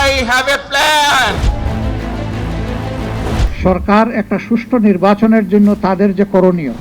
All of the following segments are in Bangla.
I have a plan. সরকার একটা সুষ্ঠু নির্বাচনের জন্য তাদের যে করণীয়।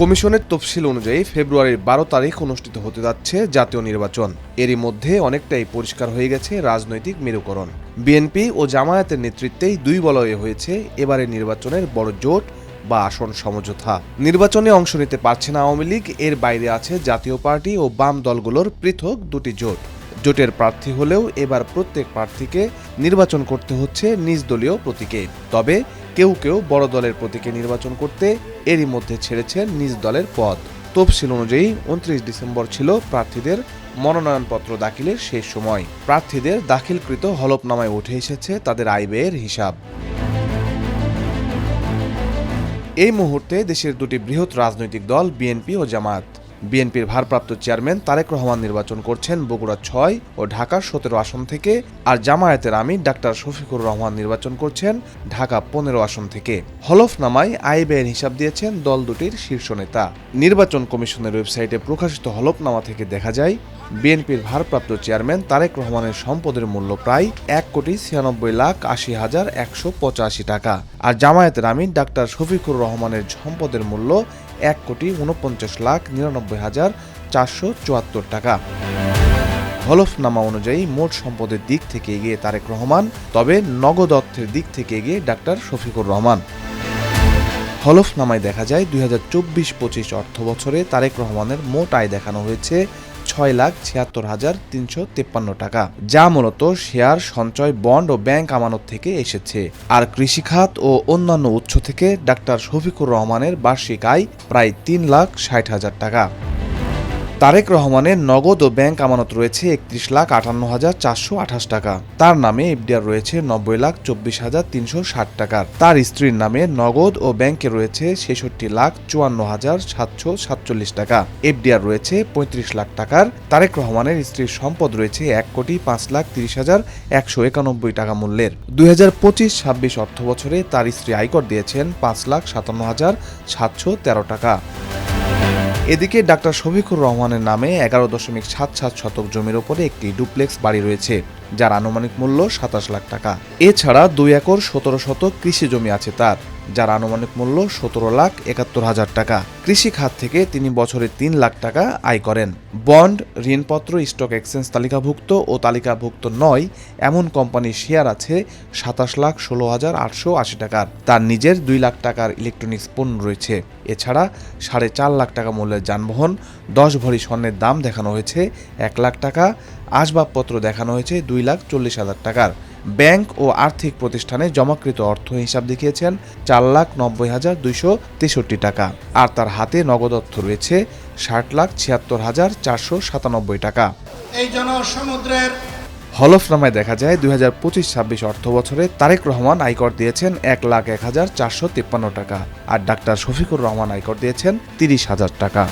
কমিশনের তফসিল অনুযায়ী ফেব্রুয়ারির 12 তারিখ অনুষ্ঠিত হতে যাচ্ছে জাতীয় নির্বাচন। এরই মধ্যে অনেকটাই পরিষ্কার হয়ে গেছে রাজনৈতিক মেরুকরণ। বিএনপি ও জামায়াতের নেতৃত্বেই দুই বলয়ে হয়েছে এবারের নির্বাচনের বড় জোট বা আসন সমঝোতা। নির্বাচনে অংশ নিতে পারছে না আওয়ামী লীগ, এর বাইরে আছে জাতীয় পার্টি ও বাম দলগুলোর পৃথক দুটি জোট। জোটের প্রার্থী হলেও এবার প্রত্যেক প্রার্থীকে নির্বাচন করতে হচ্ছে নিজ দলীয় প্রতীকে। তবে কেউ কেউ বড় দলের প্রতীকে নির্বাচন করতে এরই মধ্যে ছেড়েছেন নিজ দলের পদ। তফসিল অনুযায়ী 29 ডিসেম্বর ছিল প্রার্থীদের মনোনয়নপত্র দাখিলের শেষ সময়। প্রার্থীদের দাখিলকৃত হলফনামায় উঠে এসেছে তাদের আয় ব্যয়ের হিসাব। এই মুহূর্তে দেশের দুটি বৃহৎ রাজনৈতিক দল বিএনপি ও জামায়াত। বিএনপির ভারপ্রাপ্ত চেয়ারম্যান তারেক রহমান নির্বাচন করছেন বগুড়া 6 ও ঢাকার 17 আসন থেকে, আর জামায়াতের আমির ডাক্তার শফিকুর রহমান নির্বাচন করছেন ঢাকা 15 আসন থেকে। হলফনামায় আয় ব্যয়ের হিসাব দিয়েছেন দল দুটির শীর্ষ নেতা। নির্বাচন কমিশনের ওয়েবসাইটে প্রকাশিত হলফনামা থেকে দেখা যায়, বিএনপির ভারপ্রাপ্ত চেয়ারম্যান তারেক রহমানের সম্পদের মূল্য প্রায় 1,96,80,185 টাকা, আর জামায়াতের আমির ডাক্তার শফিকুর রহমানের সম্পদের মূল্য 1,49,99,474 টাকা। হলফনামা অনুযায়ী মোট সম্পদের দিক থেকে এগিয়ে তারেক রহমান, তবে নগদ অর্থের দিক থেকে এগিয়ে ডাক্তার শফিকুর রহমান। হলফনামায় দেখা যায় 2024-25 অর্থ বছরে তারেক রহমানের মোট আয় দেখানো হয়েছে 6,76,353 টাকা, যা মূলত শেয়ার, সঞ্চয়, বন্ড ও ব্যাংক আমানত থেকে এসেছে। আর কৃষিখাত ও অন্যান্য উৎস থেকে ডাক্তার শফিকুর রহমানের বার্ষিক আয় প্রায় 3,60,000 টাকা। তারেক রহমানের নগদ ও ব্যাংক আমানত রয়েছে 31,58,428 টাকা। তার নামে এফডিআর রয়েছে 90,24,360 টাকার। তার স্ত্রীর নামে নগদ ও ব্যাংকে রয়েছে 66,54,747 টাকা। এফডিআর রয়েছে 35 লাখ টাকার। তারেক রহমানের স্ত্রীর সম্পদ রয়েছে 1,05,30,191 টাকা মূল্যের। 2025-26 অর্থ বছরে তার স্ত্রী আয়কর দিয়েছেন 5,57,713 টাকা। এদিকে ডাক্তার শফিকুর রহমানের নামে 11.77 শতক জমির ওপরে একটি ডুপ্লেক্স বাড়ি রয়েছে, যার আনুমানিক মূল্য 27 লাখ টাকা। এছাড়া 2 একর 17 শতক কৃষি জমি আছে তার, যার আনুমানিক মূল্য 17,71,000 টাকা। কৃষি খাত থেকে তিনি বছরে 3 লাখ টাকা আয় করেন। বন্ড, ঋণপত্র, স্টক এক্সচেঞ্জ তালিকাভুক্ত ও তালিকাভুক্ত নয় এমন কোম্পানির শেয়ার আছে 27,16,880 টাকার। তার নিজের 2 লাখ টাকার ইলেকট্রনিক্স পণ্য রয়েছে। এছাড়া 4.5 লাখ টাকা মূল্যের যানবাহন, 10 ভরি স্বর্ণের দাম দেখানো হয়েছে 1 লাখ টাকা, আসবাবপত্র দেখানো হয়েছে 2,40,000 টাকার। ব্যাংক ও আর্থিক প্রতিষ্ঠানে জমাকৃত অর্থ হিসাব দেখিয়েছেন 4,90,263 টাকা, আর তার হাতে নগদ অর্থ রয়েছে 60,76,497 টাকা। এই জনসমুদ্রের হলফনামায় দেখা যায় 2025-26 অর্থ বছরে তারেক রহমান আয়কর দিয়েছেন 1,01,453 টাকা, আর ডাক্তার শফিকুর রহমান আয়কর দিয়েছেন 30,000 টাকা।